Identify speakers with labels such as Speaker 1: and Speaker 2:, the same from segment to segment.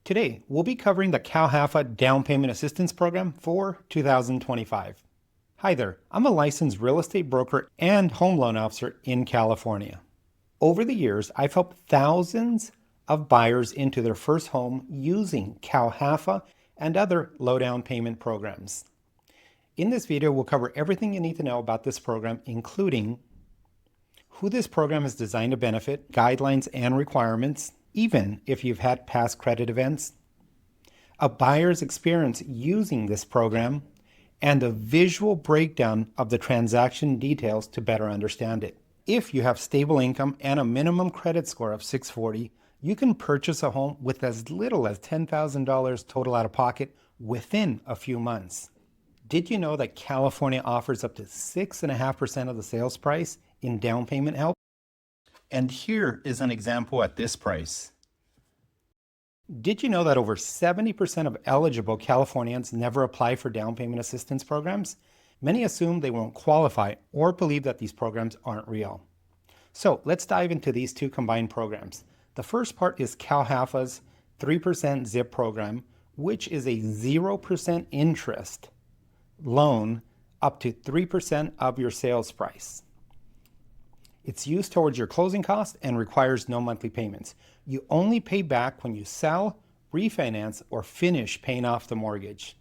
Speaker 1: Today, we'll be covering the CalHFA Down Payment Assistance Program for 2025. Hi there, I'm a licensed real estate broker and home loan officer in California. Over the years, I've helped thousands of buyers into their first home using CalHFA and other low down payment programs. In this video, we'll cover everything you need to know about this program, including who this program is designed to benefit, guidelines and requirements, even if you've had past credit events, a buyer's experience using this program, and a visual breakdown of the transaction details to better understand it. If you have stable income and a minimum credit score of 640, you can purchase a home with as little as $10,000 total out of pocket within a few months. Did you know that California offers up to 6.5% of the sales price in down payment help? And here is an example at this price. Did you know that over 70% of eligible Californians never apply for down payment assistance programs? Many assume they won't qualify or believe that these programs aren't real. So let's dive into these two combined programs. The first part is CalHFA's 3% ZIP program, which is a 0% interest loan up to 3% of your sales price. It's used towards your closing costs and requires no monthly payments. You only pay back when you sell, refinance, or finish paying off the mortgage.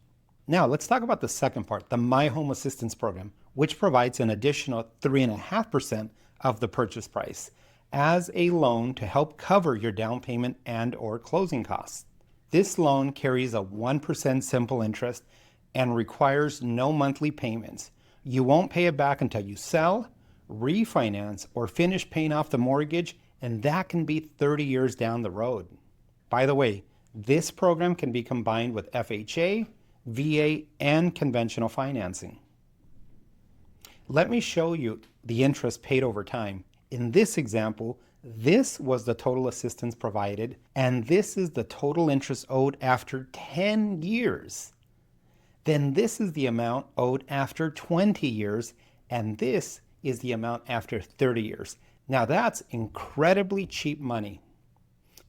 Speaker 1: Now let's talk about the second part, the My Home Assistance Program, which provides an additional 3.5% of the purchase price as a loan to help cover your down payment and or closing costs. This loan carries a 1% simple interest and requires no monthly payments. You won't pay it back until you sell, refinance, or finish paying off the mortgage, and that can be 30 years down the road. By the way, this program can be combined with FHA, VA, and conventional financing. Let me show you the interest paid over time. In this example, this was the total assistance provided, and this is the total interest owed after 10 years. Then this is the amount owed after 20 years, and this is the amount after 30 years. Now that's incredibly cheap money.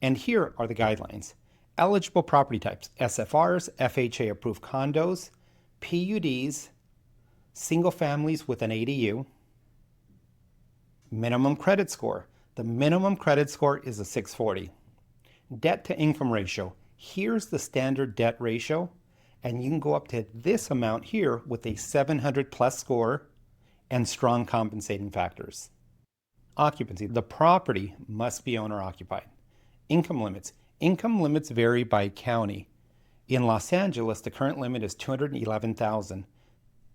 Speaker 1: And here are the guidelines. Eligible property types: SFRs, FHA approved condos, PUDs, single families with an ADU. Minimum credit score. The minimum credit score is a 640. Debt to income ratio. Here's the standard debt ratio, and you can go up to this amount here with a 700 plus score and strong compensating factors. Occupancy. The property must be owner occupied. Income limits. Income limits vary by county. In Los Angeles, the current limit is $211,000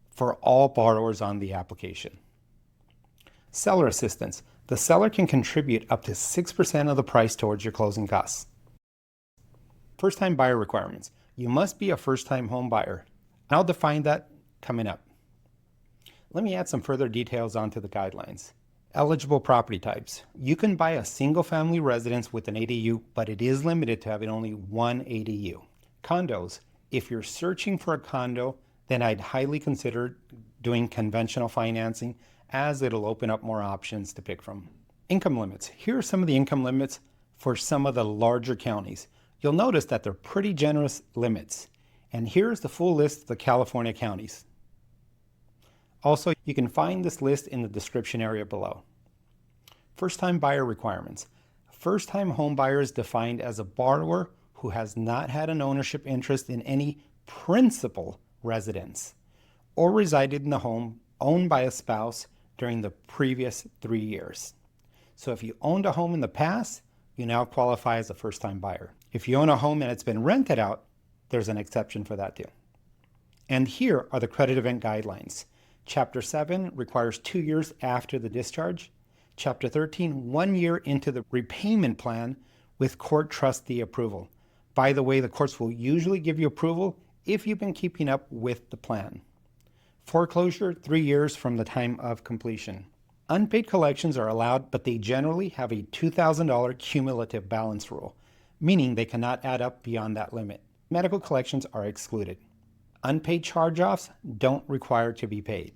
Speaker 1: for all borrowers on the application. Seller assistance. The seller can contribute up to 6% of the price towards your closing costs. First-time buyer requirements. You must be a first-time home buyer. I'll define that coming up. Let me add some further details onto the guidelines. Eligible property types. You can buy a single-family residence with an ADU, but it is limited to having only one ADU. Condos. If you're searching for a condo, then I'd highly consider doing conventional financing, as it'll open up more options to pick from. Income limits. Here are some of the income limits for some of the larger counties. You'll notice that they're pretty generous limits. And here's the full list of the California counties. Also, you can find this list in the description area below. First-time buyer requirements. First-time home buyer is defined as a borrower who has not had an ownership interest in any principal residence or resided in the home owned by a spouse during the previous 3 years. So if you owned a home in the past, you now qualify as a first-time buyer. If you own a home and it's been rented out, there's an exception for that too. And here are the credit event guidelines. Chapter 7 requires 2 years after the discharge. Chapter 13, 1 year into the repayment plan with court trustee approval. By the way, the courts will usually give you approval if you've been keeping up with the plan. Foreclosure, 3 years from the time of completion. Unpaid collections are allowed, but they generally have a $2,000 cumulative balance rule, meaning they cannot add up beyond that limit. Medical collections are excluded. Unpaid charge-offs don't require to be paid.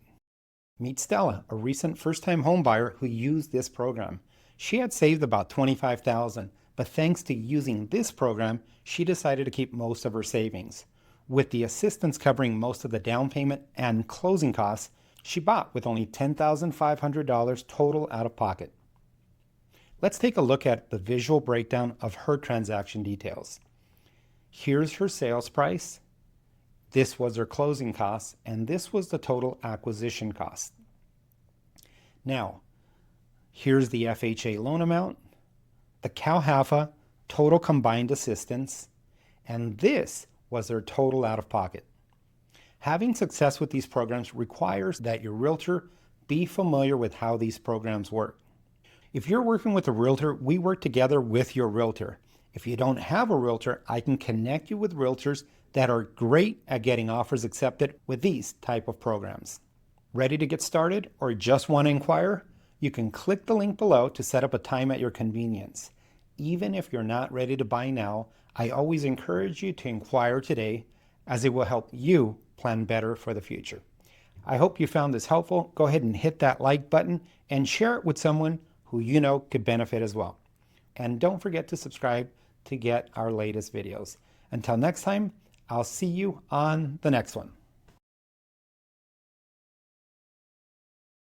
Speaker 1: Meet Stella, a recent first-time home buyer who used this program. She had saved about $25,000, But thanks to using this program, she decided to keep most of her savings. With the assistance covering most of the down payment and closing costs, she bought with only $10,500 total out of pocket. Let's take a look at the visual breakdown of her transaction details. Here's her sales price. This was her closing costs, and this was the total acquisition cost. Now, here's the FHA loan amount, the CalHFA total combined assistance, and this was their total out of pocket. Having success with these programs requires that your realtor be familiar with how these programs work. If you're working with a realtor, we work together with your realtor. If you don't have a realtor, I can connect you with realtors that are great at getting offers accepted with these type of programs. Ready to get started or just want to inquire? You can click the link below to set up a time at your convenience. Even if you're not ready to buy now, I always encourage you to inquire today, as it will help you plan better for the future. I hope you found this helpful. Go ahead and hit that like button and share it with someone who you know could benefit as well. And don't forget to subscribe to get our latest videos. Until next time, I'll see you on the next one.